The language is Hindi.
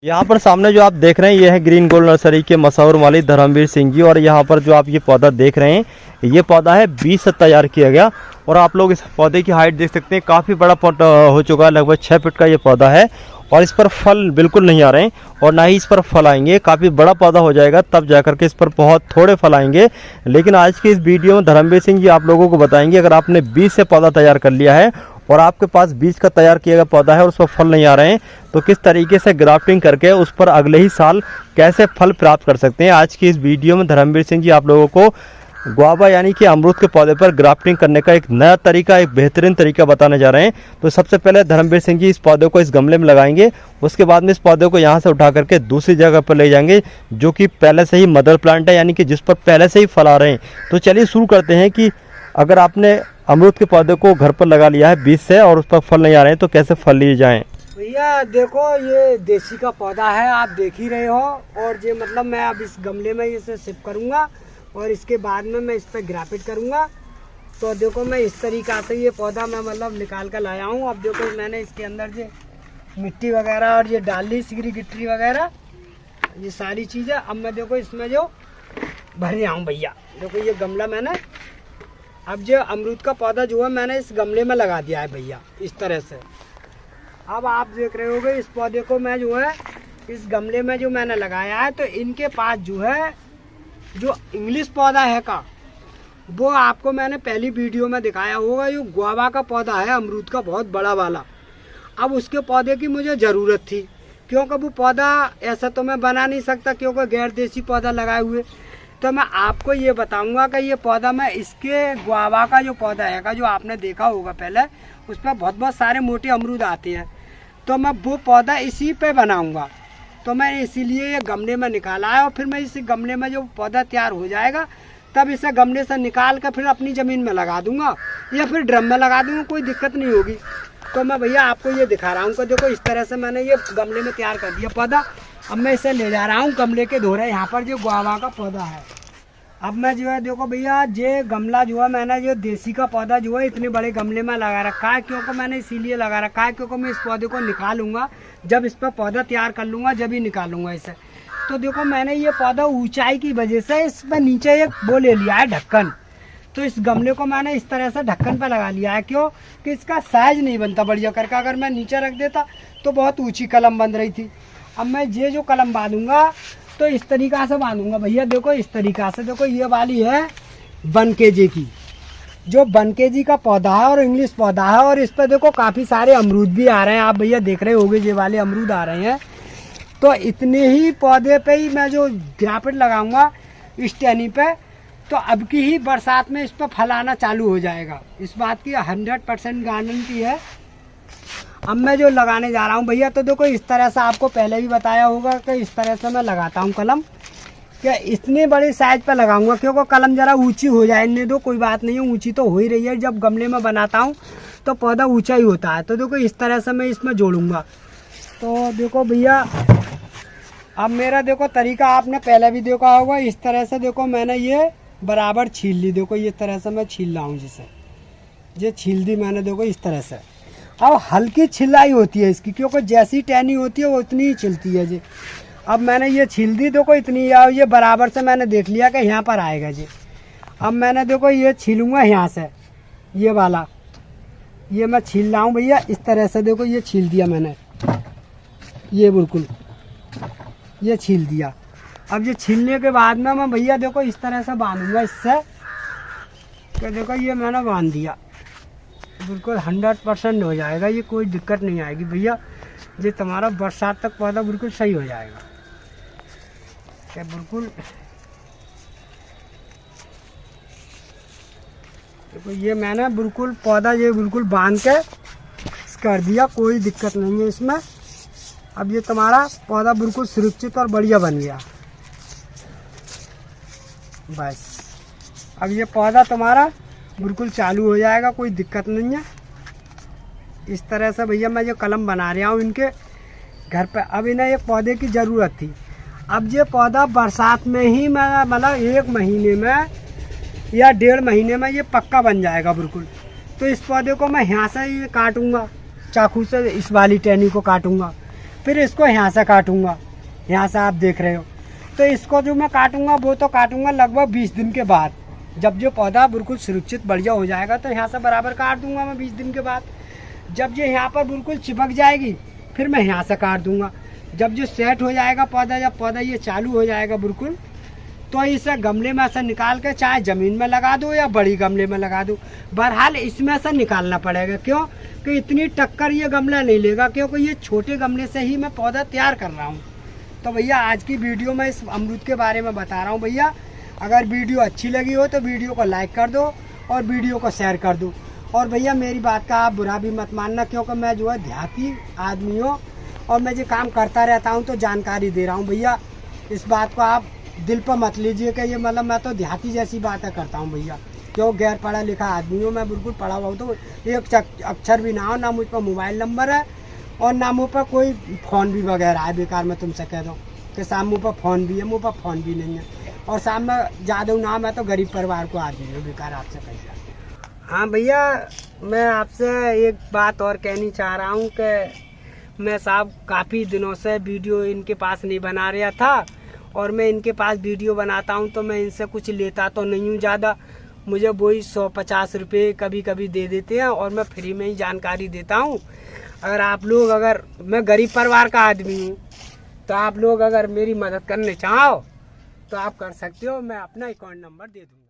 यहाँ पर सामने जो आप देख रहे हैं ये है ग्रीन गोल्ड नर्सरी के मशहूर मालिक धर्मवीर सिंह जी। और यहाँ पर जो आप ये पौधा देख रहे हैं ये पौधा है बीज से तैयार किया गया। और आप लोग इस पौधे की हाइट देख सकते हैं, काफ़ी बड़ा पौधा हो चुका है, लगभग 6 फीट का ये पौधा है। और इस पर फल बिल्कुल नहीं आ रहे हैं और ना ही इस पर फल आएंगे। काफ़ी बड़ा पौधा हो जाएगा तब जाकर के इस पर बहुत थोड़े फल आएंगे। लेकिन आज की इस वीडियो में धर्मवीर सिंह जी आप लोगों को बताएंगे, अगर आपने बीज से पौधा तैयार कर लिया है और आपके पास बीज का तैयार किया गया पौधा है और उस पर फल नहीं आ रहे हैं, तो किस तरीके से ग्राफ्टिंग करके उस पर अगले ही साल कैसे फल प्राप्त कर सकते हैं। आज की इस वीडियो में धर्मवीर सिंह जी आप लोगों को गुआवा यानी कि अमरूद के पौधे पर ग्राफ्टिंग करने का एक नया तरीका, एक बेहतरीन तरीका बताने जा रहे हैं। तो सबसे पहले धर्मवीर सिंह जी इस पौधे को इस गमले में लगाएंगे, उसके बाद में इस पौधे को यहाँ से उठा करके दूसरी जगह पर ले जाएंगे जो कि पहले से ही मदर प्लांट है, यानी कि जिस पर पहले से ही फल आ रहे हैं। तो चलिए शुरू करते हैं कि अगर आपने अमरूद के पौधे को घर पर लगा लिया है बीज से और उस पर फल नहीं आ रहे हैं तो कैसे फल लिए जाएं। भैया देखो ये देसी का पौधा है, आप देख ही रहे हो। और ये मतलब मैं अब इस गमले में इसे शिफ्ट करूँगा और इसके बाद में मैं इस पर ग्राफ्टिंग करूँगा। तो देखो मैं इस तरीक़ा से ये पौधा मैं मतलब निकाल कर लाया हूँ। अब देखो मैंने इसके अंदर ये मिट्टी वगैरह और ये डाल ली सिगरी गिट्टी वगैरह, ये सारी चीज़ें। अब मैं देखो इसमें जो भर रहा हूँ भैया। देखो ये गमला मैंने अब जो अमरूद का पौधा जो है मैंने इस गमले में लगा दिया है भैया, इस तरह से। अब आप देख रहे होगे इस पौधे को मैं जो है इस गमले में जो मैंने लगाया है, तो इनके पास जो है जो इंग्लिश पौधा है का वो आपको मैंने पहली वीडियो में दिखाया होगा। ये गुआवा का पौधा है अमरूद का, बहुत बड़ा वाला। अब उसके पौधे की मुझे ज़रूरत थी क्योंकि वो पौधा ऐसा तो मैं बना नहीं सकता क्योंकि गैर देसी पौधा लगाए हुए। तो मैं आपको ये बताऊंगा कि ये पौधा मैं इसके गुआवा का जो पौधा है का जो आपने देखा होगा पहले, उस पर बहुत सारे मोटे अमरूद आते हैं। तो मैं वो पौधा इसी पे बनाऊंगा। तो मैं इसीलिए ये गमले में निकाला है और फिर मैं इस गमले में जो पौधा तैयार हो जाएगा तब इसे गमले से निकाल कर फिर अपनी ज़मीन में लगा दूंगा या फिर ड्रम में लगा दूंगा, कोई दिक्कत नहीं होगी। तो मैं भैया आपको ये दिखा रहा हूँ कि देखो इस तरह से मैंने ये गमले में तैयार कर दिया पौधा। अब मैं इसे ले जा रहा हूँ गमले के धोरे, यहाँ पर जो गुआवा का पौधा है। अब मैं जो है देखो भैया ये गमला जो है मैंने जो देसी का पौधा जो है इतने बड़े गमले में लगा रखा है। क्योंकि मैंने इसीलिए लगा रखा है क्योंकि मैं इस पौधे को निकालूंगा, जब इस पर पौधा तैयार कर लूँगा जब ही निकालूंगा इसे। तो देखो मैंने ये पौधा ऊंचाई की वजह से इस पर नीचे एक वो ले लिया है ढक्कन। तो इस गमले को मैंने इस तरह से ढक्कन पर लगा लिया है, क्यों कि इसका साइज नहीं बनता बढ़िया करके। अगर मैं नीचे रख देता तो बहुत ऊँची कलम बन रही थी। अब मैं ये जो कलम बांधूंगा तो इस तरीक़ा से बांधूंगा भैया। देखो इस तरीक़ा से, देखो ये वाली है 1 kg की, जो 1 kg का पौधा है और इंग्लिश पौधा है। और इस पर देखो काफ़ी सारे अमरूद भी आ रहे हैं, आप भैया देख रहे होंगे ये वाले अमरूद आ रहे हैं। तो इतने ही पौधे पे ही मैं जो ग्राफ्ट लगाऊंगा इस टहनी पे, तो अब की ही बरसात में इस पर फल आना चालू हो जाएगा। इस बात की 100% गारंटी है। अब मैं जो लगाने जा रहा हूँ भैया, तो देखो इस तरह से आपको पहले भी बताया होगा कि इस तरह से मैं लगाता हूँ कलम, कि इतनी बड़ी साइज पर लगाऊंगा क्योंकि कलम ज़रा ऊंची हो जाए दो, कोई बात नहीं है, ऊंची तो हो ही रही है। जब गमले में बनाता हूँ तो पौधा ऊंचा ही होता है। तो देखो इस तरह से मैं इसमें जोड़ूंगा। तो देखो भैया अब मेरा देखो तरीका आपने पहले भी देखा होगा। इस तरह से देखो मैंने ये बराबर छील ली, देखो इस तरह से मैं छील रहा हूँ जिसे, ये छील दी मैंने देखो इस तरह से। अब हल्की छिलाई होती है इसकी क्योंकि जैसी टहनी होती है वो उतनी ही छिलती है जी। अब मैंने ये छील दी देखो इतनी, ये बराबर से मैंने देख लिया कि यहाँ पर आएगा जी। अब मैंने देखो ये छीलूँगा यहाँ से, ये वाला ये मैं छील रहा हूँ भैया इस तरह से। देखो ये छील दिया मैंने, ये बिल्कुल ये छील दिया। अब ये छीलने के बाद में मैं भैया देखो इस तरह से बांधूंगा इससे, कि देखो ये मैंने बांध दिया, बिल्कुल 100% हो जाएगा, ये कोई दिक्कत नहीं आएगी भैया। ये तुम्हारा बरसात तक पौधा बिल्कुल सही हो जाएगा, क्या बिल्कुल। देखो ये मैंने बिल्कुल पौधा ये बिल्कुल बांध के कर दिया, कोई दिक्कत नहीं है इसमें। अब ये तुम्हारा पौधा बिल्कुल सुरक्षित और बढ़िया बन गया बस। अब ये पौधा तुम्हारा बिल्कुल चालू हो जाएगा, कोई दिक्कत नहीं है। इस तरह से भैया मैं जो कलम बना रहा हूँ इनके घर पे। अब इन्हें एक पौधे की ज़रूरत थी। अब ये पौधा बरसात में ही मैं मतलब 1 महीने में या 1.5 महीने में ये पक्का बन जाएगा बिल्कुल। तो इस पौधे को मैं यहाँ से ये काटूँगा चाकू से, इस वाली टहनी को काटूँगा, फिर इसको यहाँ से काटूंगा, यहाँ से आप देख रहे हो। तो इसको जो मैं काटूंगा वो तो काटूंगा लगभग 20 दिन के बाद। जब जो पौधा बिल्कुल सुरक्षित बढ़िया हो जाएगा तो यहाँ से बराबर काट दूंगा मैं 20 दिन के बाद। जब ये यहाँ पर बिल्कुल चिपक जाएगी फिर मैं यहाँ से काट दूंगा। जब जो सेट हो जाएगा पौधा, जब पौधा ये चालू हो जाएगा बिल्कुल, तो इसे गमले में से निकाल के चाहे ज़मीन में लगा दो या बड़ी गमले में लगा दो, बहरहाल इसमें से निकालना पड़ेगा। क्यों कि इतनी टक्कर ये गमला नहीं लेगा, क्योंकि ये छोटे गमले से ही मैं पौधा तैयार कर रहा हूँ। तो भैया आज की वीडियो में इस अमरूद के बारे में बता रहा हूँ। भैया अगर वीडियो अच्छी लगी हो तो वीडियो को लाइक कर दो और वीडियो को शेयर कर दो। और भैया मेरी बात का आप बुरा भी मत मानना, क्योंकि मैं जो है देहाती आदमी हूँ और मैं जो काम करता रहता हूँ तो जानकारी दे रहा हूँ। भैया इस बात को आप दिल पर मत लीजिए कि ये मतलब मैं तो देहाती जैसी बातें करता हूँ भैया, क्यों गैर पढ़ा लिखा आदमी हूँ मैं, बिल्कुल पढ़ा हुआ हूँ तो एक अक्षर भी ना हो, ना मुझ पर मोबाइल नंबर है और ना मुँह पर कोई फ़ोन भी वगैरह है। बेकार मैं तुमसे कह दूँ कि साहब मुँह पर फ़ोन भी है, मुँह पर फ़ोन भी नहीं है, और साहब मैं जादू नाम है तो गरीब परिवार को आदमी हूँ, बेकार आपसे पैसा। हाँ भैया मैं आपसे एक बात और कहनी चाह रहा हूँ कि मैं साहब काफ़ी दिनों से वीडियो इनके पास नहीं बना रहा था, और मैं इनके पास वीडियो बनाता हूँ तो मैं इनसे कुछ लेता तो नहीं हूँ ज़्यादा, मुझे वही 150 रुपये कभी कभी दे देते हैं और मैं फ्री में ही जानकारी देता हूँ। अगर आप लोग, अगर मैं गरीब परिवार का आदमी हूँ तो आप लोग अगर मेरी मदद करने चाहो तो आप कर सकते हो, मैं अपना अकाउंट नंबर दे दूँगा।